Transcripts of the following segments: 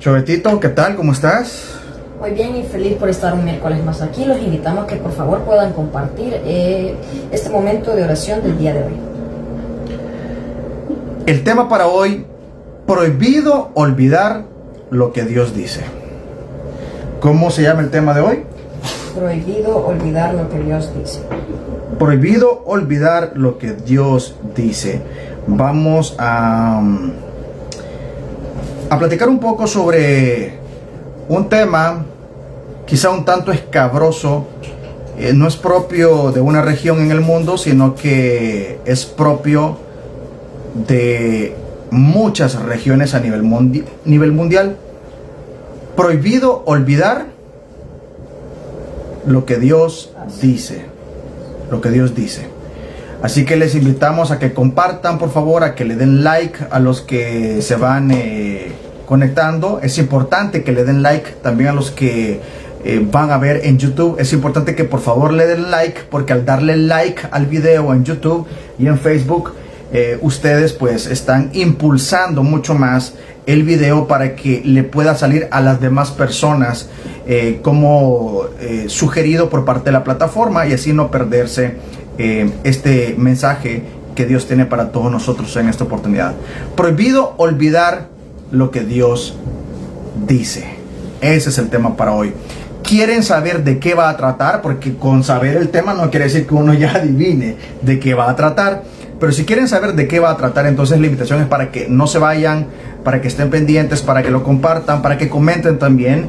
Chovetito, ¿qué tal? ¿Cómo estás? Muy bien y feliz por estar un miércoles más aquí. Los invitamos a que por favor puedan compartir este momento de oración del día de hoy. El tema para hoy: prohibido olvidar lo que Dios dice. ¿Cómo se llama el tema de hoy? Prohibido olvidar lo que Dios dice. Prohibido olvidar lo que Dios dice. Vamos a platicar un poco sobre un tema quizá un tanto escabroso. No es propio de una región en el mundo, sino que es propio de muchas regiones a nivel mundial. Prohibido olvidar lo que Dios dice. Lo que Dios dice. Así que les invitamos a que compartan, por favor, a que le den like a los que se van conectando. Es importante que le den like también a los que van a ver en YouTube. Es importante que por favor le den like, porque al darle like al video en YouTube y en Facebook, ustedes pues están impulsando mucho más el video para que le pueda salir a las demás personas como sugerido por parte de la plataforma, y así no perderse este mensaje que Dios tiene para todos nosotros en esta oportunidad. Prohibido olvidar lo que Dios dice. Ese es el tema para hoy. ¿Quieren saber de qué va a tratar? Porque con saber el tema no quiere decir que uno ya adivine de qué va a tratar. Pero si quieren saber de qué va a tratar, entonces la invitación es para que no se vayan, para que estén pendientes, para que lo compartan, para que comenten también.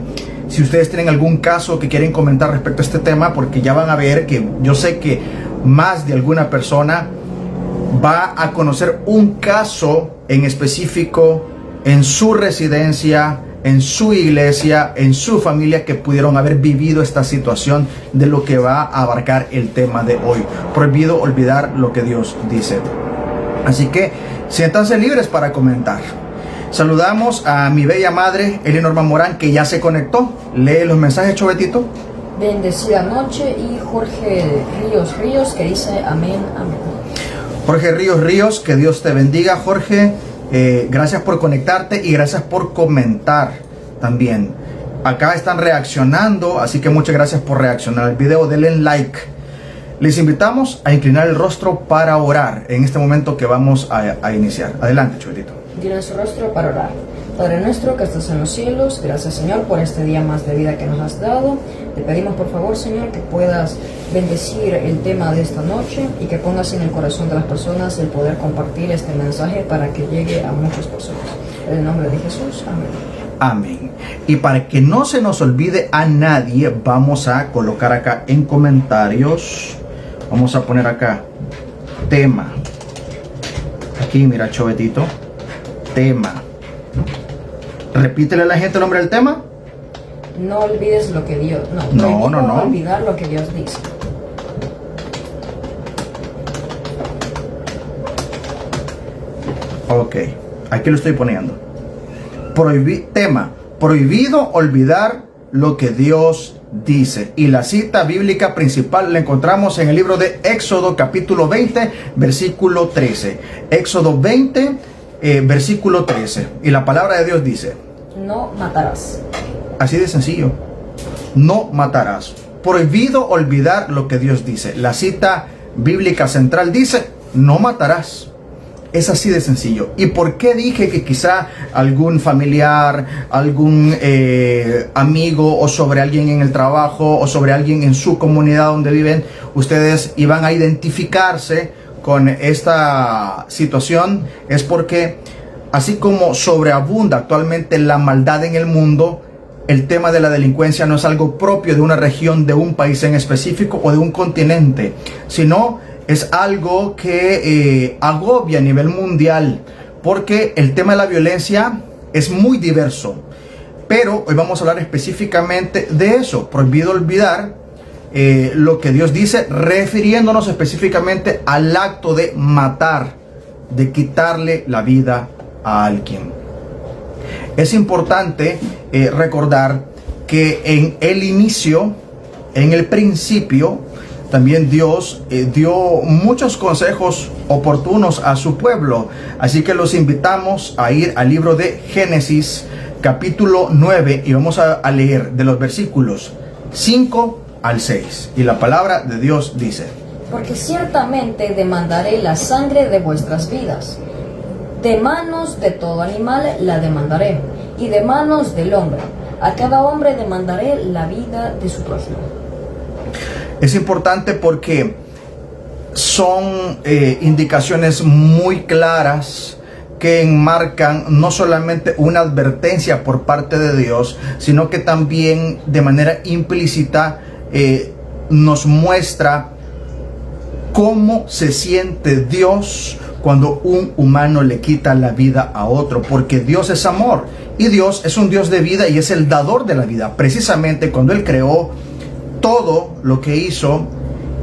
Si ustedes tienen algún caso que quieren comentar respecto a este tema, porque ya van a ver que yo sé que más de alguna persona va a conocer un caso en específico en su residencia, en su iglesia, en su familia, que pudieron haber vivido esta situación de lo que va a abarcar el tema de hoy. Prohibido olvidar lo que Dios dice. Así que siéntanse libres para comentar. Saludamos a mi bella madre, Elenorma Morán, que ya se conectó. Lee los mensajes, Chovetito. Bendecida noche. Y Jorge Ríos, que dice amén, amén. Jorge Ríos, que Dios te bendiga, Jorge. Gracias por conectarte y gracias por comentar también. Acá están reaccionando, así que muchas gracias por reaccionar al video. Denle like. Les invitamos a inclinar el rostro para orar en este momento que vamos a iniciar. Adelante, Chovetito. Inclina su rostro para orar. Padre nuestro que estás en los cielos, gracias Señor por este día más de vida que nos has dado. Te pedimos por favor Señor que puedas bendecir el tema de esta noche y que pongas en el corazón de las personas el poder compartir este mensaje para que llegue a muchas personas. En el nombre de Jesús, amén. Amén. Y para que no se nos olvide a nadie, vamos a colocar acá en comentarios, vamos a poner acá tema. Aquí mira, Chovetito, tema. Repítele a la gente el nombre del tema. No olvides lo que Dios... No. olvidar lo que Dios dice. Ok, aquí lo estoy poniendo. Tema: prohibido olvidar lo que Dios dice. Y la cita bíblica principal la encontramos en el libro de Éxodo capítulo 20, versículo 13. Éxodo 20, versículo 13. Y la palabra de Dios dice: no matarás. Así de sencillo. No matarás. Prohibido olvidar lo que Dios dice. La cita bíblica central dice: no matarás. Es así de sencillo. ¿Y por qué dije que quizá algún familiar, algún amigo, o sobre alguien en el trabajo, o sobre alguien en su comunidad donde viven, ustedes iban a identificarse con esta situación? Es porque así como sobreabunda actualmente la maldad en el mundo, el tema de la delincuencia no es algo propio de una región, de un país en específico o de un continente, sino es algo que agobia a nivel mundial, porque el tema de la violencia es muy diverso. Pero hoy vamos a hablar específicamente de eso. Prohibido olvidar lo que Dios dice, refiriéndonos específicamente al acto de matar, de quitarle la vida a alguien. Es importante recordar que en el inicio, en el principio, también Dios dio muchos consejos oportunos a su pueblo. Así que los invitamos a ir al libro de Génesis, capítulo 9, y vamos a leer de los versículos 5 al 6. Y la palabra de Dios dice: Porque ciertamente demandaré la sangre de vuestras vidas. De manos de todo animal la demandaré, y de manos del hombre. A cada hombre demandaré la vida de su prójimo. Es importante porque son indicaciones muy claras que enmarcan no solamente una advertencia por parte de Dios, sino que también de manera implícita nos muestra cómo se siente Dios cuando un humano le quita la vida a otro, porque Dios es amor y Dios es un Dios de vida y es el dador de la vida. Precisamente cuando Él creó todo lo que hizo,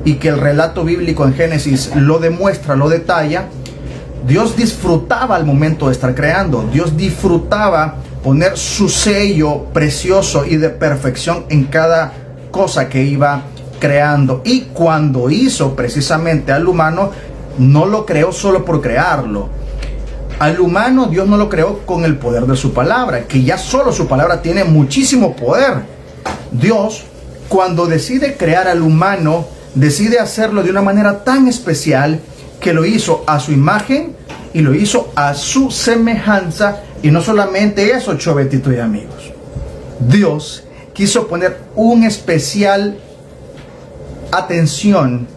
y que el relato bíblico en Génesis lo demuestra, lo detalla, Dios disfrutaba al momento de estar creando. Dios disfrutaba poner su sello precioso y de perfección en cada cosa que iba creando. Y cuando hizo precisamente al humano, no lo creó solo por crearlo. Al humano Dios no lo creó con el poder de su palabra, que ya solo su palabra tiene muchísimo poder. Dios, cuando decide crear al humano, decide hacerlo de una manera tan especial que lo hizo a su imagen y lo hizo a su semejanza. Y no solamente eso, Chovetito y amigos, Dios quiso poner un especial atención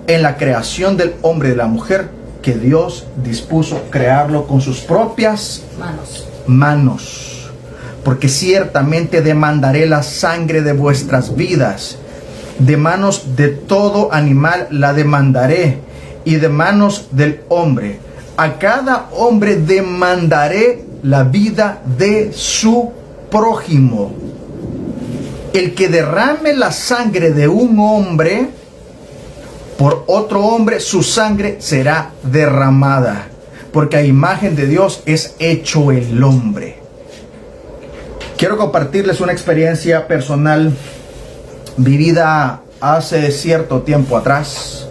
en la creación del hombre y de la mujer, que Dios dispuso crearlo con sus propias manos. Porque ciertamente demandaré la sangre de vuestras vidas. De manos de todo animal la demandaré, y de manos del hombre. A cada hombre demandaré la vida de su prójimo. El que derrame la sangre de un hombre por otro hombre, su sangre será derramada, porque a imagen de Dios es hecho el hombre. Quiero compartirles una experiencia personal vivida hace cierto tiempo atrás,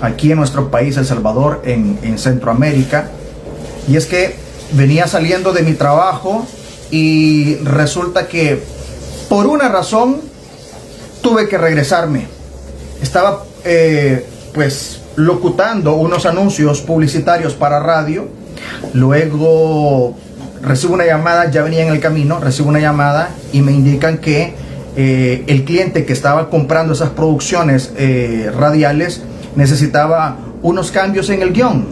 aquí en nuestro país, El Salvador, en Centroamérica. Y es que venía saliendo de mi trabajo y resulta que por una razón tuve que regresarme. Estaba pues locutando unos anuncios publicitarios para radio. Luego recibo una llamada, ya venía en el camino, recibo una llamada y me indican que el cliente que estaba comprando esas producciones radiales necesitaba unos cambios en el guión,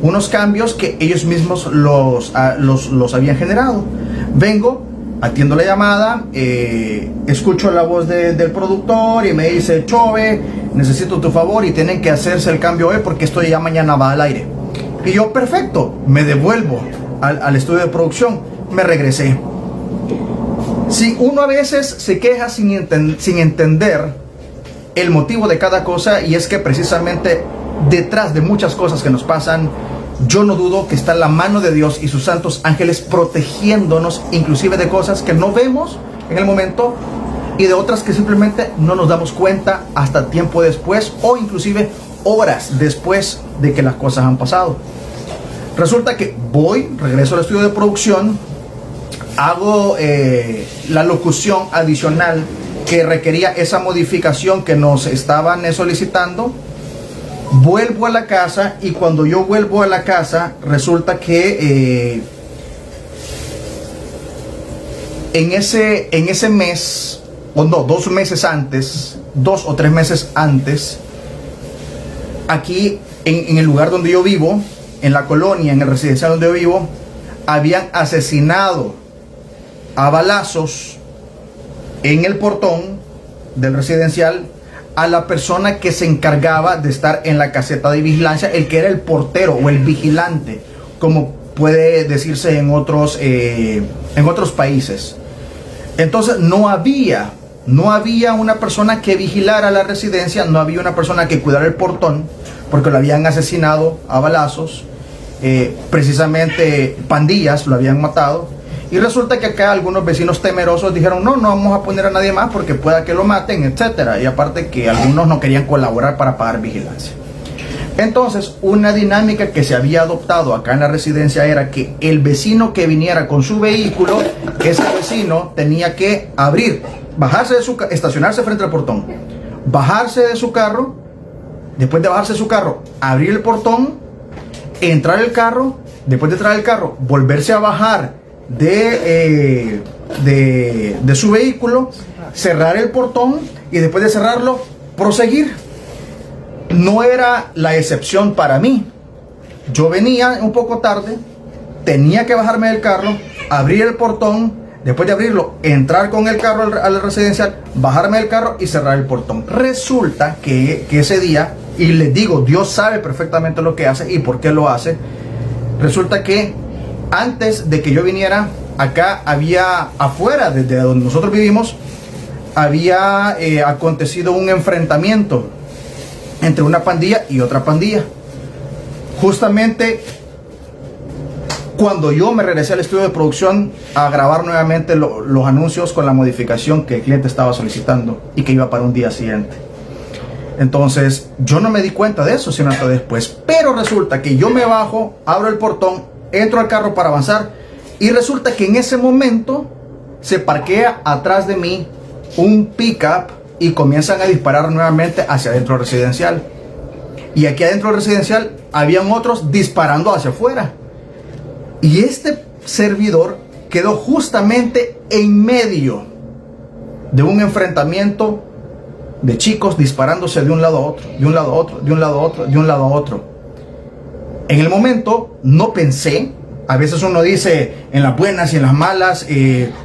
unos cambios que ellos mismos los habían generado. Vengo, atiendo la llamada, escucho la voz del productor y me dice: Chove, necesito tu favor y tienen que hacerse el cambio hoy porque esto ya mañana va al aire. Y yo, perfecto, me devuelvo al estudio de producción, me regresé. Si uno a veces se queja sin entender el motivo de cada cosa, y es que precisamente detrás de muchas cosas que nos pasan, yo no dudo que está la mano de Dios y sus santos ángeles protegiéndonos, inclusive de cosas que no vemos en el momento y de otras que simplemente no nos damos cuenta hasta tiempo después, o inclusive horas después de que las cosas han pasado. Resulta que regreso al estudio de producción, hago la locución adicional que requería esa modificación que nos estaban solicitando. Vuelvo a la casa, y cuando yo vuelvo a la casa resulta que en ese mes, o no, 2 meses antes, 2 o 3 meses antes, aquí en el lugar donde yo vivo, en la colonia, en el residencial donde yo vivo, habían asesinado a balazos en el portón del residencial a la persona que se encargaba de estar en la caseta de vigilancia, el que era el portero o el vigilante, como puede decirse en otros países. Entonces no había una persona que vigilara la residencia, no había una persona que cuidara el portón, porque lo habían asesinado a balazos, precisamente pandillas lo habían matado. Y resulta que acá algunos vecinos temerosos dijeron: no vamos a poner a nadie más porque pueda que lo maten, etcétera. Y aparte que algunos no querían colaborar para pagar vigilancia. Entonces, una dinámica que se había adoptado acá en la residencia era que el vecino que viniera con su vehículo, ese vecino tenía que bajarse de su carro, estacionarse frente al portón, bajarse de su carro, después de bajarse de su carro, abrir el portón, entrar el carro, después de entrar el carro, volverse a bajar de su vehículo, cerrar el portón y después de cerrarlo, proseguir. No era la excepción para mí. Yo venía un poco tarde, tenía que bajarme del carro, abrir el portón, después de abrirlo, entrar con el carro al residencial, bajarme del carro y cerrar el portón. Resulta que ese día, y les digo, Dios sabe perfectamente lo que hace y por qué lo hace. Resulta que antes de que yo viniera, acá había, afuera, desde donde nosotros vivimos, había acontecido un enfrentamiento entre una pandilla y otra pandilla. Justamente cuando yo me regresé al estudio de producción a grabar nuevamente los anuncios con la modificación que el cliente estaba solicitando y que iba para un día siguiente. Entonces yo no me di cuenta de eso sino hasta después. Pero resulta que yo me bajo, abro el portón, entro al carro para avanzar y resulta que en ese momento se parquea atrás de mí un pickup y comienzan a disparar nuevamente hacia adentro del residencial. Y aquí adentro del residencial habían otros disparando hacia afuera. Y este servidor quedó justamente en medio de un enfrentamiento de chicos disparándose de un lado a otro, de un lado a otro, de un lado a otro, de un lado a otro. En el momento no pensé. A veces uno dice en las buenas y en las malas,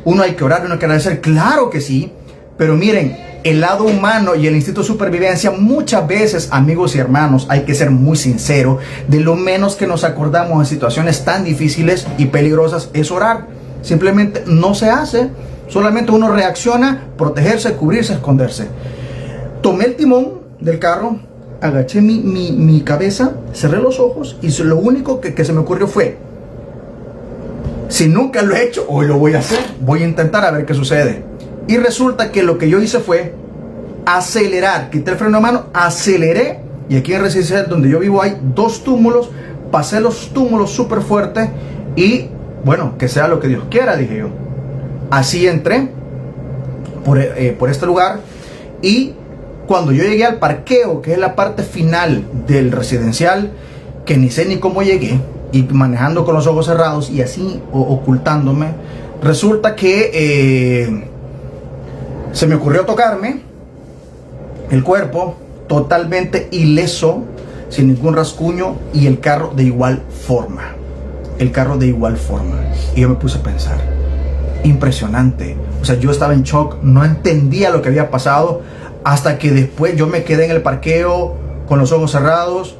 uno hay que orar, uno hay que agradecer. Claro que sí. Pero miren, el lado humano y el instinto de supervivencia, muchas veces, amigos y hermanos, hay que ser muy sincero, de lo menos que nos acordamos en situaciones tan difíciles y peligrosas es orar. Simplemente no se hace, solamente uno reacciona, protegerse, cubrirse, esconderse. Tomé el timón del carro, agaché mi cabeza, cerré los ojos y lo único que se me ocurrió fue, si nunca lo he hecho, hoy lo voy a hacer, voy a intentar a ver qué sucede. Y resulta que lo que yo hice fue acelerar, quité el freno de mano, aceleré. Y aquí en residencial donde yo vivo hay 2 túmulos. Pasé los túmulos súper fuerte. Y bueno, que sea lo que Dios quiera, dije yo. Así entré por este lugar. Y cuando yo llegué al parqueo, que es la parte final del residencial, que ni sé ni cómo llegué, y manejando con los ojos cerrados y así ocultándome, resulta que se me ocurrió tocarme el cuerpo totalmente ileso, sin ningún rasguño, y el carro de igual forma. El carro de igual forma. Y yo me puse a pensar, impresionante. O sea, yo estaba en shock, no entendía lo que había pasado, hasta que después yo me quedé en el parqueo con los ojos cerrados.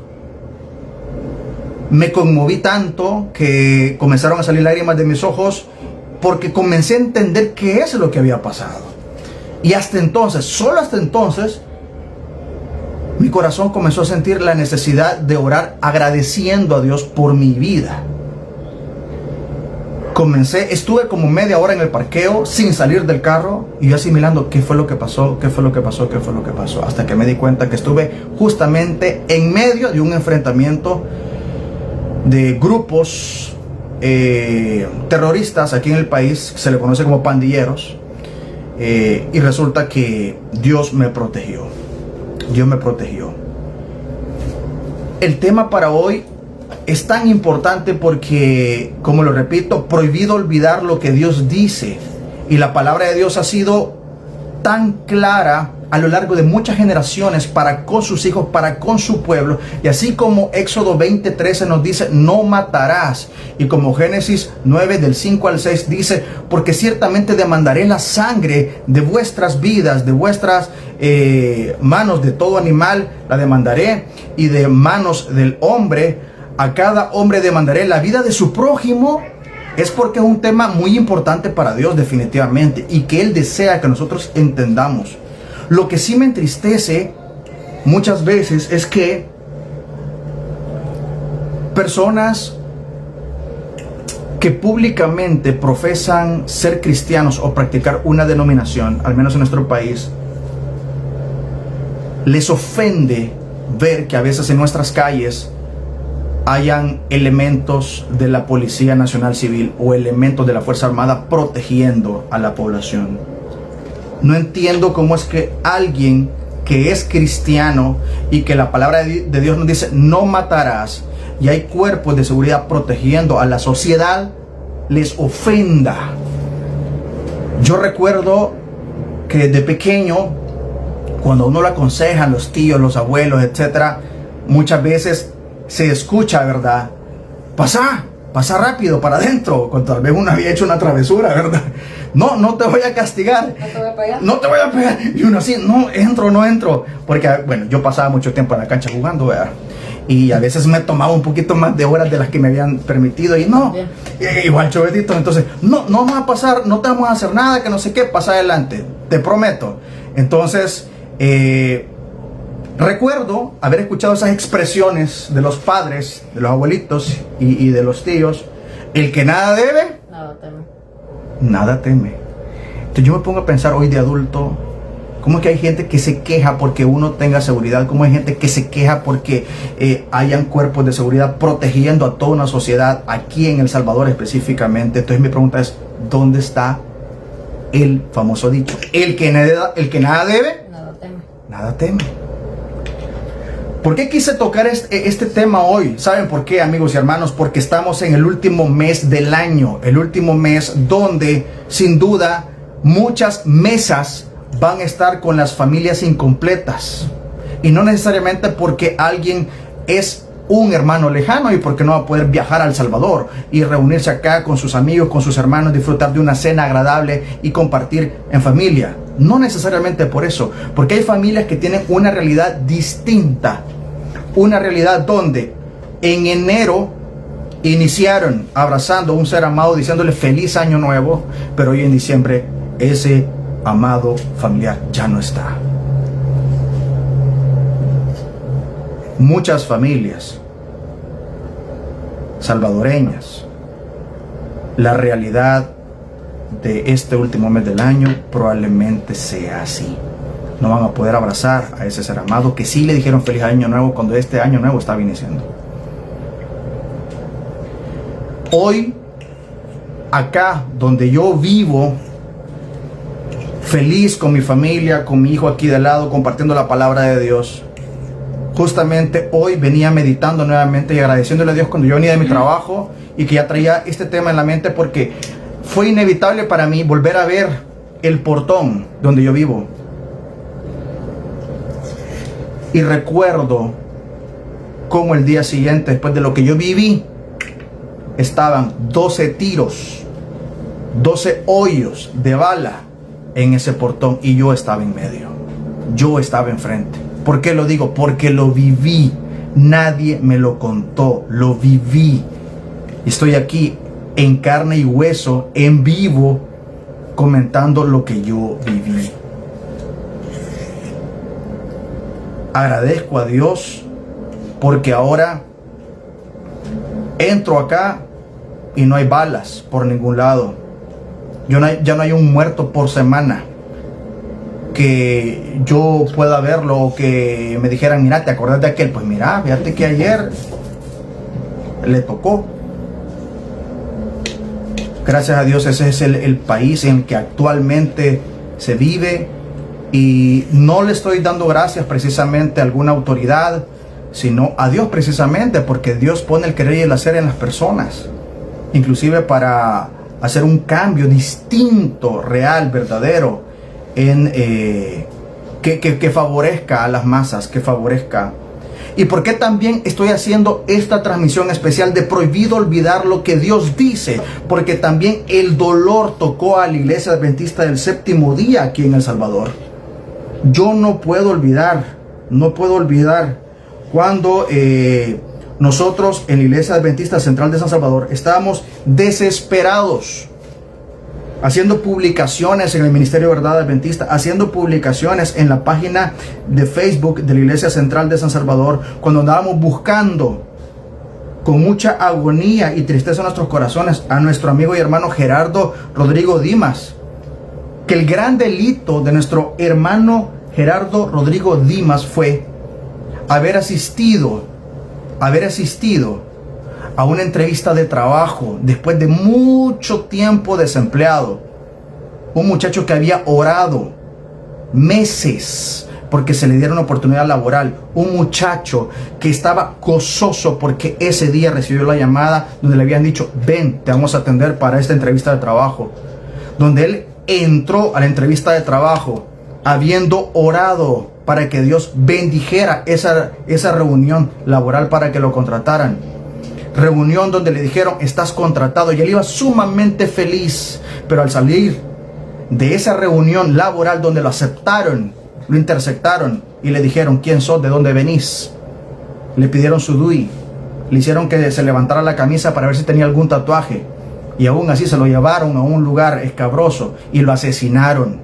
Me conmoví tanto que comenzaron a salir lágrimas de mis ojos, porque comencé a entender qué es lo que había pasado. Y hasta entonces, solo hasta entonces, mi corazón comenzó a sentir la necesidad de orar agradeciendo a Dios por mi vida. Estuve como media hora en el parqueo sin salir del carro y yo asimilando qué fue lo que pasó, qué fue lo que pasó, qué fue lo que pasó, hasta que me di cuenta que estuve justamente en medio de un enfrentamiento de grupos terroristas aquí en el país, se le conoce como pandilleros. Y resulta que Dios me protegió. Dios me protegió. El tema para hoy es tan importante porque, como lo repito, prohibido olvidar lo que Dios dice. Y la palabra de Dios ha sido tan clara a lo largo de muchas generaciones para con sus hijos, para con su pueblo. Y así como Éxodo 20:13 nos dice, no matarás. Y como Génesis 9 del 5 al 6 dice, porque ciertamente demandaré la sangre de vuestras vidas, de vuestras manos, de todo animal la demandaré, y de manos del hombre, a cada hombre demandaré la vida de su prójimo. Es porque es un tema muy importante para Dios definitivamente, y que Él desea que nosotros entendamos. Lo que sí me entristece muchas veces es que personas que públicamente profesan ser cristianos o practicar una denominación, al menos en nuestro país, les ofende ver que a veces en nuestras calles hayan elementos de la Policía Nacional Civil o elementos de la Fuerza Armada protegiendo a la población. No entiendo cómo es que alguien que es cristiano y que la palabra de Dios nos dice no matarás, y hay cuerpos de seguridad protegiendo a la sociedad, les ofenda. Yo recuerdo que de pequeño, cuando uno lo aconsejan los tíos, los abuelos, etcétera, muchas veces se escucha, ¿verdad? Pasa rápido para adentro, cuando tal vez uno había hecho una travesura, ¿verdad? No te voy a castigar. No te voy a pegar. No te voy a pegar. Y uno así, no entro. Porque, bueno, yo pasaba mucho tiempo en la cancha jugando, ¿verdad? Y a veces me tomaba un poquito más de horas de las que me habían permitido. Y no, igual chovetito. Entonces, no vamos a pasar, no te vamos a hacer nada, que no sé qué, pasa adelante. Te prometo. Entonces, recuerdo haber escuchado esas expresiones de los padres, de los abuelitos y de los tíos. El que nada debe, nada teme. Entonces yo me pongo a pensar hoy de adulto, cómo es que hay gente que se queja porque uno tenga seguridad, cómo hay gente que se queja porque hayan cuerpos de seguridad protegiendo a toda una sociedad, aquí en El Salvador específicamente. Entonces mi pregunta es, ¿dónde está el famoso dicho? El que nada debe, nada teme. ¿Por qué quise tocar este tema hoy? ¿Saben por qué, amigos y hermanos? Porque estamos en el último mes del año, el último mes donde, sin duda, muchas mesas van a estar con las familias incompletas. Y no necesariamente porque alguien es un hermano lejano y porque no va a poder viajar a El Salvador y reunirse acá con sus amigos, con sus hermanos, disfrutar de una cena agradable y compartir en familia. No necesariamente por eso, porque hay familias que tienen una realidad distinta, una realidad donde en enero iniciaron abrazando a un ser amado, diciéndole feliz año nuevo, pero hoy en diciembre ese amado familiar ya no está. Muchas familias salvadoreñas, la realidad de este último mes del año probablemente sea así. No van a poder abrazar a ese ser amado que sí le dijeron feliz año nuevo cuando este año nuevo estaba iniciando. Hoy, acá donde yo vivo, feliz con mi familia, con mi hijo aquí de lado, compartiendo la palabra de Dios, justamente hoy venía meditando nuevamente y agradeciéndole a Dios cuando yo venía de mi trabajo y que ya traía este tema en la mente, porque fue inevitable para mí volver a ver el portón donde yo vivo. Y recuerdo cómo el día siguiente, después de lo que yo viví, estaban 12 tiros, 12 hoyos de bala en ese portón y yo estaba en medio. Yo estaba enfrente. ¿Por qué lo digo? Porque lo viví. Nadie me lo contó, lo viví. Estoy aquí en carne y hueso, en vivo, comentando lo que yo viví. Agradezco a Dios porque ahora entro acá y no hay balas por ningún lado. Ya no hay un muerto por semana que yo pueda verlo o que me dijeran, mira, ¿te acordás de aquel? Pues mira, fíjate que ayer le tocó. Gracias a Dios ese es el país en el que actualmente se vive, y no le estoy dando gracias precisamente a alguna autoridad, sino a Dios precisamente, porque Dios pone el querer y el hacer en las personas, inclusive para hacer un cambio distinto, real, verdadero, en que favorezca a las masas, que favorezca. ¿Y por qué también estoy haciendo esta transmisión especial de Prohibido Olvidar lo que Dios dice? Porque también el dolor tocó a la Iglesia Adventista del Séptimo Día aquí en El Salvador. Yo no puedo olvidar cuando nosotros en la Iglesia Adventista Central de San Salvador estábamos desesperados, haciendo publicaciones en el Ministerio de Verdad Adventista, haciendo publicaciones en la página de Facebook de la Iglesia Central de San Salvador, cuando andábamos buscando con mucha agonía y tristeza en nuestros corazones a nuestro amigo y hermano Gerardo Rodrigo Dimas. Que el gran delito de nuestro hermano Gerardo Rodrigo Dimas fue haber asistido a una entrevista de trabajo después de mucho tiempo desempleado. Un muchacho que había orado meses porque se le diera una oportunidad laboral. Un muchacho que estaba gozoso porque ese día recibió la llamada donde le habían dicho: ven, te vamos a atender para esta entrevista de trabajo. Donde él entró a la entrevista de trabajo habiendo orado para que Dios bendijera esa reunión laboral para que lo contrataran. Reunión donde le dijeron: estás contratado, y él iba sumamente feliz. Pero al salir de esa reunión laboral donde lo aceptaron, lo interceptaron y le dijeron: ¿quién sos? ¿De dónde venís? Le pidieron su DUI, le hicieron que se levantara la camisa para ver si tenía algún tatuaje, y aún así se lo llevaron a un lugar escabroso y lo asesinaron.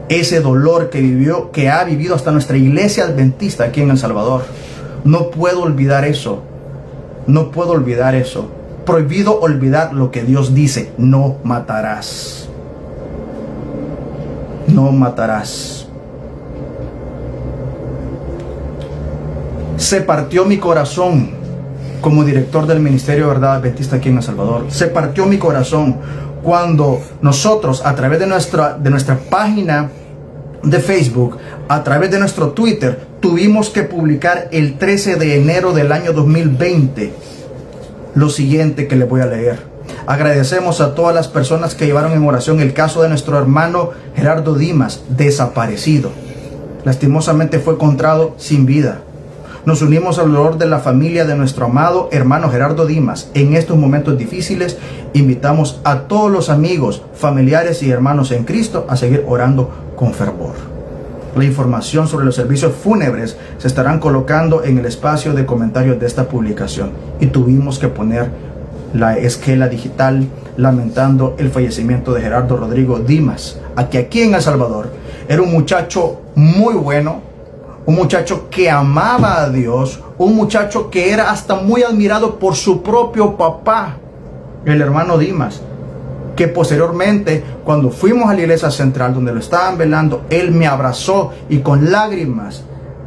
Ese dolor que ha vivido hasta nuestra iglesia adventista aquí en El Salvador. No puedo olvidar eso. No puedo olvidar eso. Prohibido olvidar lo que Dios dice: no matarás. No matarás. Se partió mi corazón como director del Ministerio de Verdad Adventista aquí en El Salvador. Se partió mi corazón cuando nosotros, a través de nuestra página de Facebook, a través de nuestro Twitter, tuvimos que publicar el 13 de enero del año 2020 lo siguiente que les voy a leer. Agradecemos a todas las personas que llevaron en oración el caso de nuestro hermano Gerardo Dimas, desaparecido. Lastimosamente fue encontrado sin vida. Nos unimos al dolor de la familia de nuestro amado hermano Gerardo Dimas. En estos momentos difíciles, invitamos a todos los amigos, familiares y hermanos en Cristo a seguir orando con fervor. La información sobre los servicios fúnebres se estarán colocando en el espacio de comentarios de esta publicación. Y tuvimos que poner la esquela digital lamentando el fallecimiento de Gerardo Rodrigo Dimas, aquí en El Salvador. Era un muchacho muy bueno, un muchacho que amaba a Dios, un muchacho que era hasta muy admirado por su propio papá, el hermano Dimas, que posteriormente, cuando fuimos a la iglesia central donde lo estaban velando, él me abrazó y con lágrimas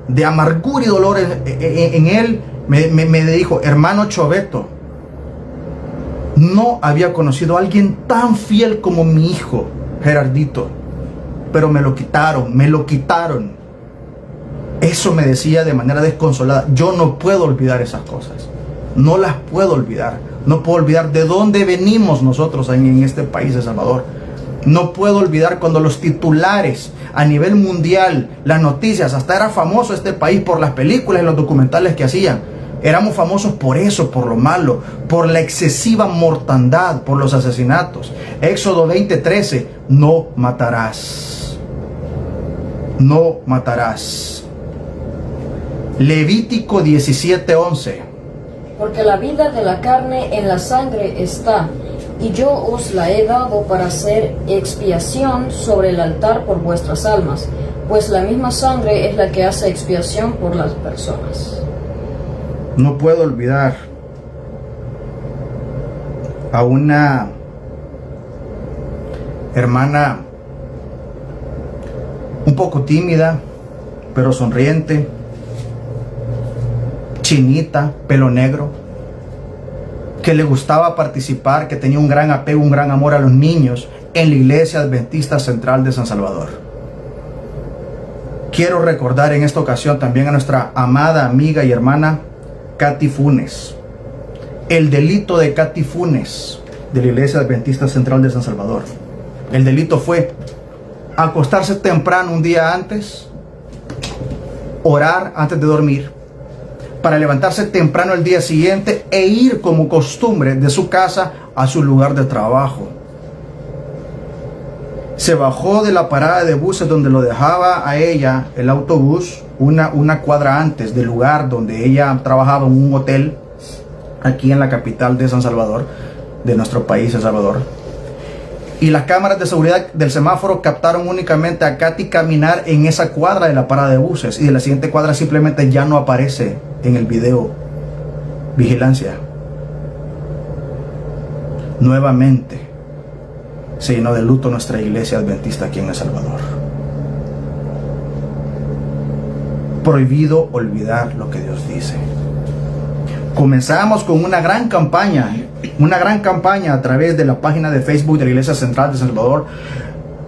de amargura y dolor en él me dijo: hermano Choveto, no había conocido a alguien tan fiel como mi hijo Gerardito, pero me lo quitaron. Eso me decía de manera desconsolada. Yo no puedo olvidar esas cosas. No las puedo olvidar. No puedo olvidar de dónde venimos nosotros en este país de Salvador. No puedo olvidar cuando los titulares a nivel mundial, las noticias, hasta era famoso este país por las películas y los documentales que hacían. Éramos famosos por eso, por lo malo, por la excesiva mortandad, por los asesinatos. Éxodo 20:13, no matarás. No matarás. Levítico 17:11. Porque la vida de la carne en la sangre está, y yo os la he dado para hacer expiación sobre el altar por vuestras almas, pues la misma sangre es la que hace expiación por las personas. No puedo olvidar a una hermana un poco tímida, pero sonriente, chinita, pelo negro, que le gustaba participar, que tenía un gran apego, un gran amor a los niños en la Iglesia Adventista Central de San Salvador. Quiero recordar en esta ocasión también a nuestra amada amiga y hermana Katy Funes. El delito de Katy Funes de la Iglesia Adventista Central de San Salvador. El delito fue acostarse temprano un día antes, orar antes de dormir, para levantarse temprano el día siguiente e ir como costumbre de su casa a su lugar de trabajo. Se bajó de la parada de buses donde lo dejaba a ella el autobús una cuadra antes del lugar donde ella trabajaba, en un hotel aquí en la capital de San Salvador, de nuestro país, El Salvador. Y las cámaras de seguridad del semáforo captaron únicamente a Katy caminar en esa cuadra de la parada de buses, y de la siguiente cuadra simplemente ya no aparece en el video vigilancia. Nuevamente se llenó de luto nuestra iglesia adventista aquí en El Salvador. Prohibido olvidar lo que Dios dice. Comenzamos con una gran campaña a través de la página de Facebook de la Iglesia Central de San Salvador.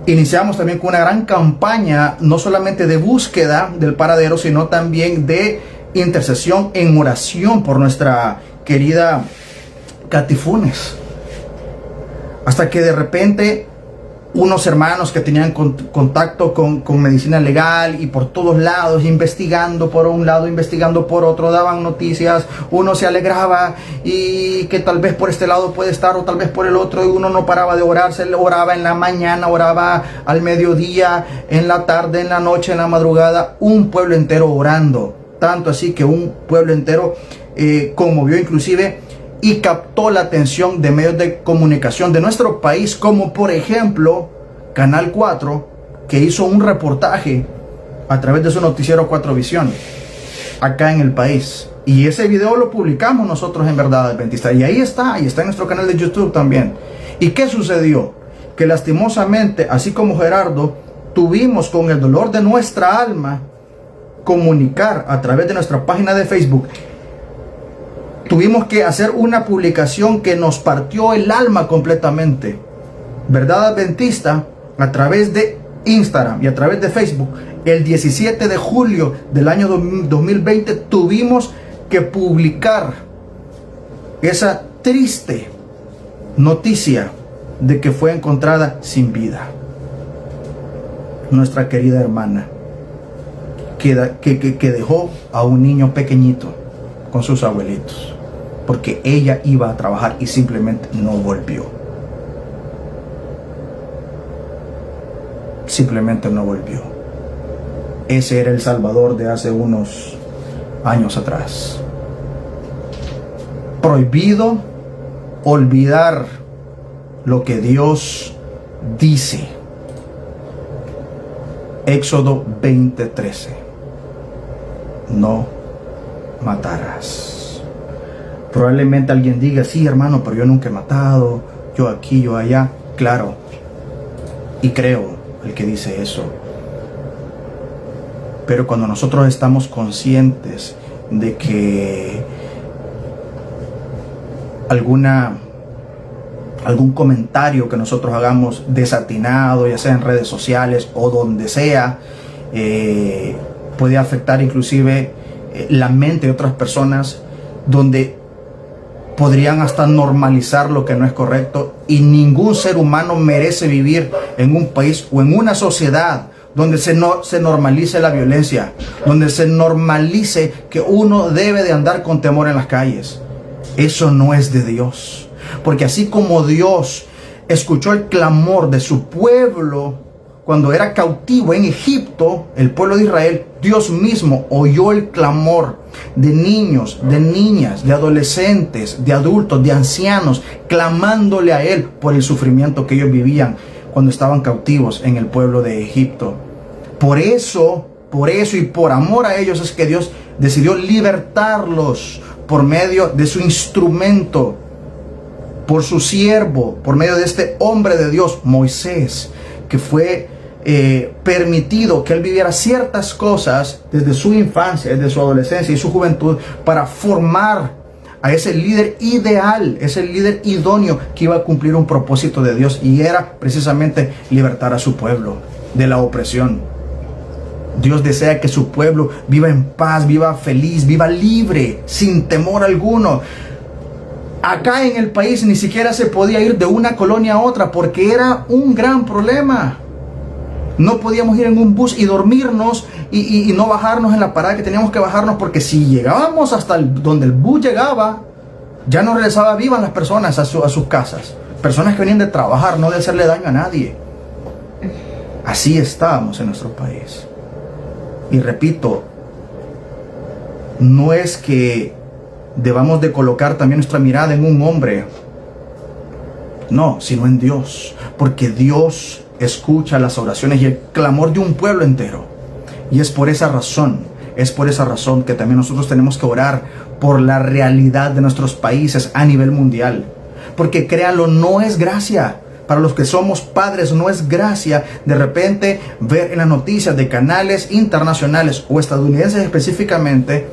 Iniciamos también con una gran campaña, no solamente de búsqueda del paradero, sino también de intercesión en oración por nuestra querida Katy Funes. Hasta que de repente unos hermanos que tenían contacto con medicina legal y por todos lados, investigando por un lado, investigando por otro, daban noticias, uno se alegraba y que tal vez por este lado puede estar o tal vez por el otro, y uno no paraba de orar, se oraba en la mañana, oraba al mediodía, en la tarde, en la noche, en la madrugada, un pueblo entero orando, tanto así que un pueblo entero conmovió inclusive y captó la atención de medios de comunicación de nuestro país, como por ejemplo Canal 4, que hizo un reportaje a través de su noticiero 4 Visión acá en el país, y ese video lo publicamos nosotros en Verdad Adventista, y ahí está en nuestro canal de YouTube también. ¿Y qué sucedió? Que lastimosamente, así como Gerardo, tuvimos con el dolor de nuestra alma comunicar a través de nuestra página de Facebook. Tuvimos que hacer una publicación que nos partió el alma completamente. Verdad Adventista, a través de Instagram y a través de Facebook, el 17 de julio del año 2020, tuvimos que publicar esa triste noticia de que fue encontrada sin vida nuestra querida hermana, que dejó a un niño pequeñito con sus abuelitos, porque ella iba a trabajar y simplemente no volvió. Simplemente no volvió. Ese era el Salvador de hace unos años atrás. Prohibido olvidar lo que Dios dice. Éxodo 20:13. No matarás. Probablemente alguien diga, sí hermano, pero yo nunca he matado, yo aquí, yo allá. Claro, y creo el que dice eso. Pero cuando nosotros estamos conscientes de que algún comentario que nosotros hagamos desatinado, ya sea en redes sociales o donde sea, puede afectar inclusive la mente de otras personas, donde podrían hasta normalizar lo que no es correcto, y ningún ser humano merece vivir en un país o en una sociedad donde se normalice la violencia, donde se normalice que uno debe de andar con temor en las calles. Eso no es de Dios, porque así como Dios escuchó el clamor de su pueblo cuando era cautivo en Egipto, el pueblo de Israel, Dios mismo oyó el clamor de niños, de niñas, de adolescentes, de adultos, de ancianos, clamándole a Él por el sufrimiento que ellos vivían cuando estaban cautivos en el pueblo de Egipto. Por eso y por amor a ellos es que Dios decidió libertarlos por medio de su instrumento, por su siervo, por medio de este hombre de Dios, Moisés, que fue permitido que él viviera ciertas cosas desde su infancia, desde su adolescencia y su juventud, para formar a ese líder ideal, ese líder idóneo que iba a cumplir un propósito de Dios, y era precisamente libertar a su pueblo de la opresión. Dios desea que su pueblo viva en paz, viva feliz, viva libre, sin temor alguno. Acá en el país ni siquiera se podía ir de una colonia a otra porque era un gran problema. No podíamos ir en un bus y dormirnos y no bajarnos en la parada que teníamos que bajarnos, porque si llegábamos hasta donde el bus llegaba, ya no regresaba vivas las personas a sus casas. Personas que venían de trabajar, no de hacerle daño a nadie. Así estábamos en nuestro país. Y repito, no es que debamos de colocar también nuestra mirada en un hombre, no, sino en Dios, porque Dios escucha las oraciones y el clamor de un pueblo entero. Y es por esa razón que también nosotros tenemos que orar por la realidad de nuestros países a nivel mundial, porque créanlo, no es gracia para los que somos padres no es gracia de repente ver en las noticias de canales internacionales o estadounidenses específicamente,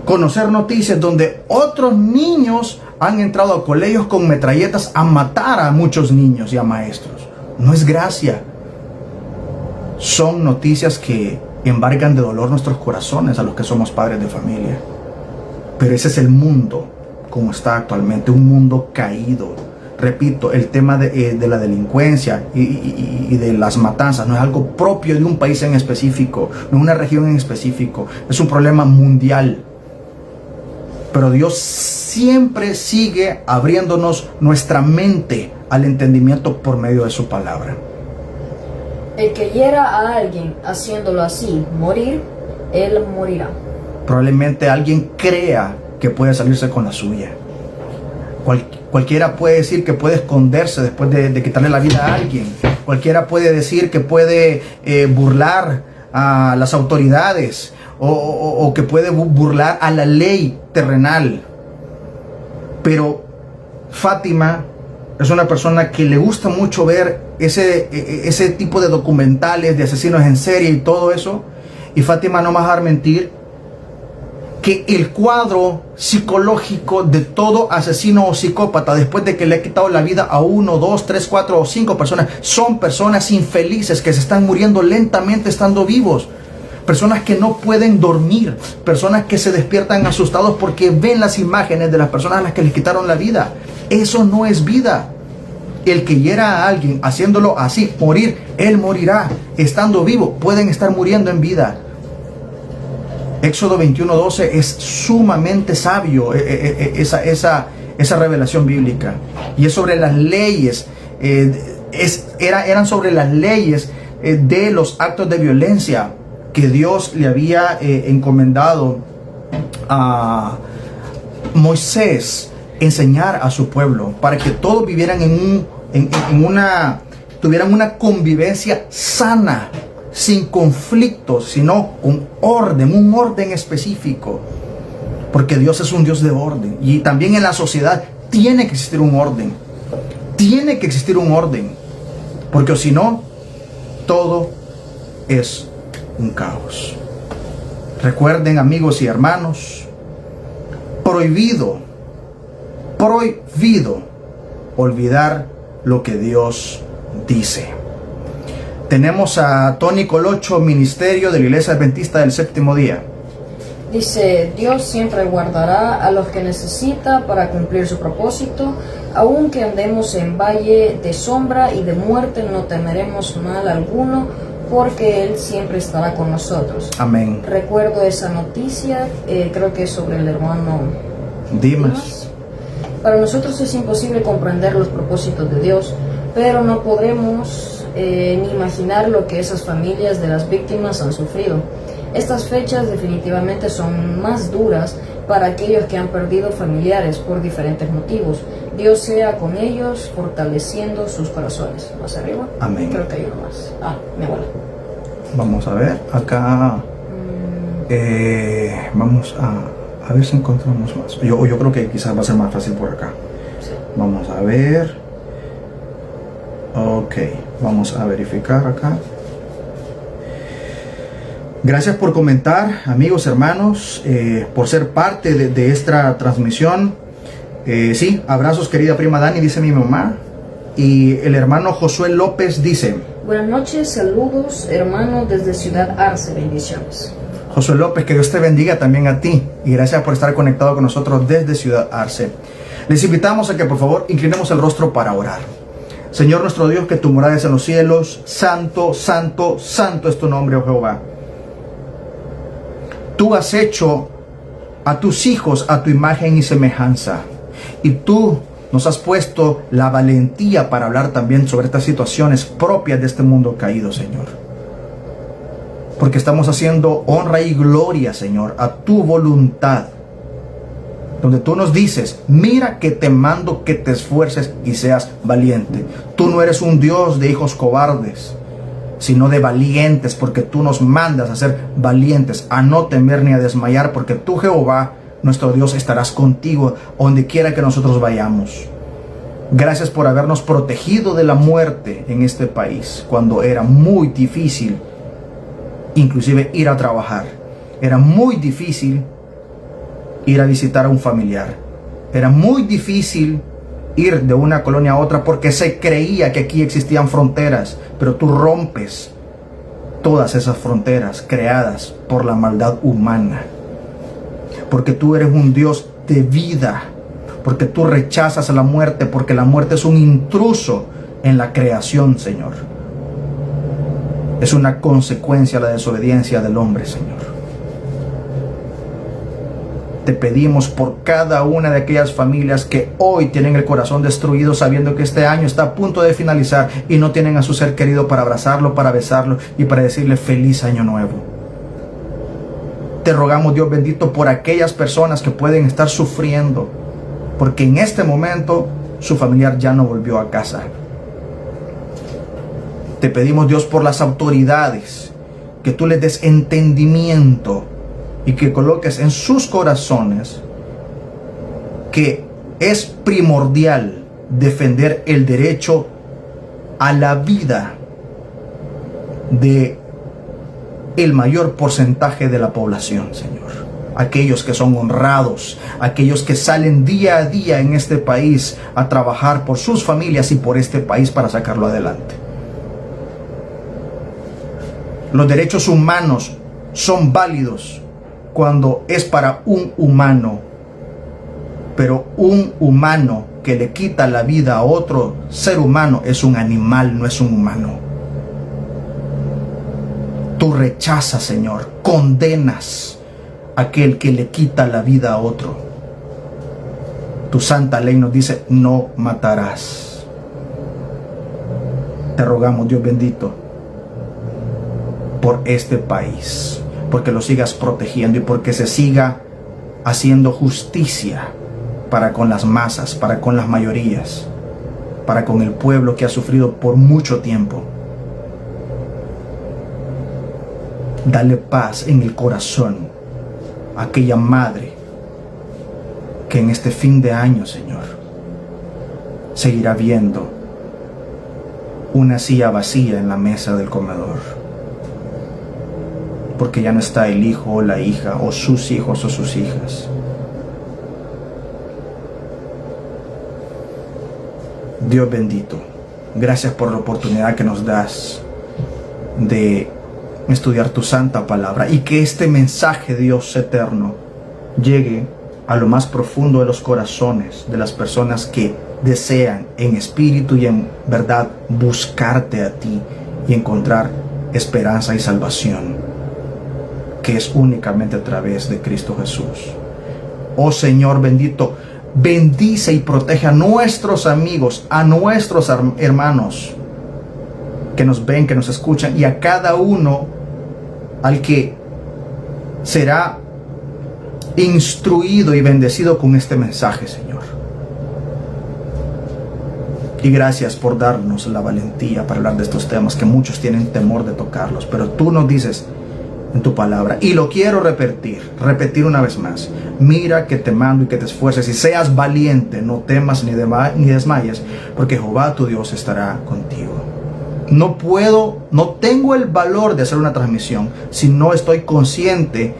conocer noticias donde otros niños han entrado a colegios con metralletas a matar a muchos niños y a maestros. No es gracia. Son noticias que embargan de dolor nuestros corazones a los que somos padres de familia. Pero ese es el mundo como está actualmente, un mundo caído. Repito, el tema de la delincuencia y de las matanzas no es algo propio de un país en específico, no es una región en específico, es un problema mundial. Pero Dios siempre sigue abriéndonos nuestra mente al entendimiento por medio de su palabra. El que hiera a alguien haciéndolo así morir, él morirá. Probablemente alguien crea que puede salirse con la suya. Cualquiera puede decir que puede esconderse después de quitarle la vida a alguien. Cualquiera puede decir que puede burlar a las autoridades o que puede burlar a la ley terrenal. Pero Fátima es una persona que le gusta mucho ver ese tipo de documentales de asesinos en serie y todo eso. Y Fátima no me va a dejar mentir que el cuadro psicológico de todo asesino o psicópata después de que le ha quitado la vida a 1, 2, 3, 4 o 5 personas, son personas infelices que se están muriendo lentamente estando vivos. Personas que no pueden dormir, personas que se despiertan asustados porque ven las imágenes de las personas a las que les quitaron la vida. Eso no es vida. El que hiera a alguien haciéndolo así, morir, él morirá. Estando vivo, pueden estar muriendo en vida. Éxodo 21:12 es sumamente sabio esa revelación bíblica. Y es sobre las leyes, eran sobre las leyes de los actos de violencia que Dios le había encomendado a Moisés enseñar a su pueblo, para que todos vivieran tuvieran una convivencia sana, sin conflictos, sino con orden, un orden específico. Porque Dios es un Dios de orden. Y también en la sociedad tiene que existir un orden. Tiene que existir un orden. Porque si no, todo es un caos. Recuerden, amigos y hermanos, prohibido olvidar lo que Dios dice. Tenemos a Tony Colocho, ministerio de la Iglesia Adventista del Séptimo Día. Dice, Dios siempre guardará a los que necesita para cumplir su propósito. Aunque andemos en valle de sombra y de muerte, no temeremos mal alguno, porque Él siempre estará con nosotros. Amén. Recuerdo esa noticia, creo que es sobre el hermano Dimas. Para nosotros es imposible comprender los propósitos de Dios, pero no podremos ni imaginar lo que esas familias de las víctimas han sufrido. Estas fechas definitivamente son más duras para aquellos que han perdido familiares por diferentes motivos. Dios sea con ellos, fortaleciendo sus corazones. Más arriba. Amén. Creo que hay uno más. Mi abuela. Vamos a ver, acá vamos a ver si encontramos más. Yo creo que quizás va a ser más fácil por acá. Sí. Vamos a ver. Ok, vamos a verificar acá. Gracias por comentar, amigos, hermanos, por ser parte de esta transmisión. Sí, abrazos, querida prima Dani, dice mi mamá. Y el hermano Josué López dice: buenas noches, saludos, hermano, desde Ciudad Arce, bendiciones. Josué López, que Dios te bendiga también a ti. Y gracias por estar conectado con nosotros desde Ciudad Arce. Les invitamos a que por favor inclinemos el rostro para orar. Señor nuestro Dios, que tu morada es en los cielos. Santo, santo, santo es tu nombre, oh Jehová. Tú has hecho a tus hijos a tu imagen y semejanza. Y tú nos has puesto la valentía para hablar también sobre estas situaciones propias de este mundo caído, Señor. Porque estamos haciendo honra y gloria, Señor, a tu voluntad. Donde tú nos dices: mira que te mando que te esfuerces y seas valiente. Tú no eres un Dios de hijos cobardes, sino de valientes, porque tú nos mandas a ser valientes, a no temer ni a desmayar, porque tú, Jehová, nuestro Dios, estarás contigo donde quiera que nosotros vayamos. Gracias por habernos protegido de la muerte en este país cuando era muy difícil inclusive ir a trabajar. Era muy difícil ir a visitar a un familiar. Era muy difícil ir de una colonia a otra porque se creía que aquí existían fronteras, pero tú rompes todas esas fronteras creadas por la maldad humana, porque tú eres un Dios de vida, porque tú rechazas la muerte, porque la muerte es un intruso en la creación, Señor. Es una consecuencia de la desobediencia del hombre, Señor. Te pedimos por cada una de aquellas familias que hoy tienen el corazón destruido, sabiendo que este año está a punto de finalizar y no tienen a su ser querido para abrazarlo, para besarlo y para decirle feliz año nuevo. Te rogamos, Dios bendito, por aquellas personas que pueden estar sufriendo, porque en este momento su familiar ya no volvió a casa. Te pedimos, Dios, por las autoridades, que tú les des entendimiento y que coloques en sus corazones que es primordial defender el derecho a la vida de el mayor porcentaje de la población, Señor. Aquellos que son honrados, aquellos que salen día a día en este país a trabajar por sus familias y por este país para sacarlo adelante. Los derechos humanos son válidos cuando es para un humano, pero un humano que le quita la vida a otro ser humano es un animal, no es un humano. Tú rechazas, Señor, condenas a aquel que le quita la vida a otro. Tu santa ley nos dice: no matarás. Te rogamos, Dios bendito, por este país, porque lo sigas protegiendo y porque se siga haciendo justicia para con las masas, para con las mayorías, para con el pueblo que ha sufrido por mucho tiempo. Dale paz en el corazón a aquella madre que en este fin de año, Señor, seguirá viendo una silla vacía en la mesa del comedor, porque ya no está el hijo o la hija, o sus hijos o sus hijas. Dios bendito, gracias por la oportunidad que nos das de estudiar tu santa palabra, y que este mensaje, Dios eterno, llegue a lo más profundo de los corazones de las personas que desean en espíritu y en verdad buscarte a ti y encontrar esperanza y salvación, que es únicamente a través de Cristo Jesús. Oh Señor bendito, bendice y protege a nuestros amigos, a nuestros hermanos que nos ven, que nos escuchan, y a cada uno al que será instruido y bendecido con este mensaje, Señor. Y gracias por darnos la valentía para hablar de estos temas que muchos tienen temor de tocarlos, pero tú nos dices en tu palabra, y lo quiero repetir una vez más: mira que te mando y que te esfuerces y seas valiente, no temas ni desmayes, porque Jehová tu Dios estará contigo. No tengo el valor de hacer una transmisión si no estoy consciente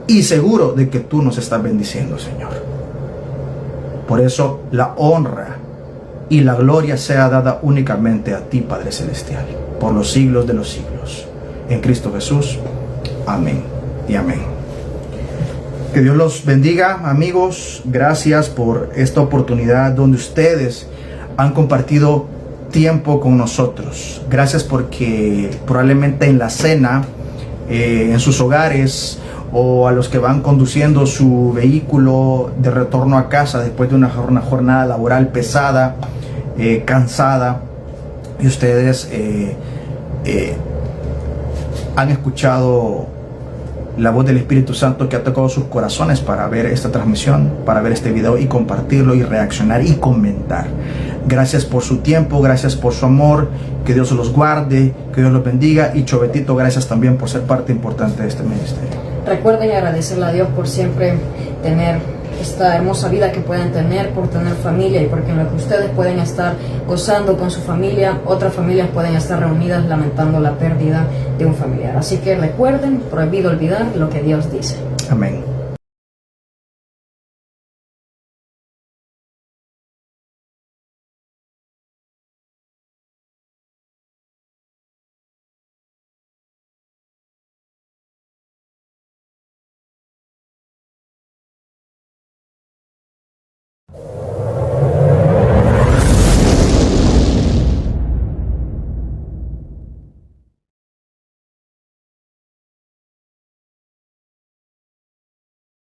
y seguro de que tú nos estás bendiciendo, Señor. Por eso la honra y la gloria sea dada únicamente a ti, Padre Celestial, por los siglos de los siglos. En Cristo Jesús. Amén y amén. Que Dios los bendiga, amigos. Gracias por esta oportunidad donde ustedes han compartido tiempo con nosotros. Gracias porque probablemente en la cena, en sus hogares, o a los que van conduciendo su vehículo de retorno a casa después de una jornada laboral pesada, cansada, y ustedes han escuchado la voz del Espíritu Santo que ha tocado sus corazones para ver esta transmisión, para ver este video y compartirlo y reaccionar y comentar. Gracias por su tiempo, gracias por su amor, que Dios los guarde, que Dios los bendiga, y Chovetito, gracias también por ser parte importante de este ministerio. Recuerden agradecerle a Dios por siempre tener esta hermosa vida que pueden tener por tener familia, y porque en lo que ustedes pueden estar gozando con su familia, otras familias pueden estar reunidas lamentando la pérdida de un familiar. Así que recuerden, prohibido olvidar lo que Dios dice. Amén.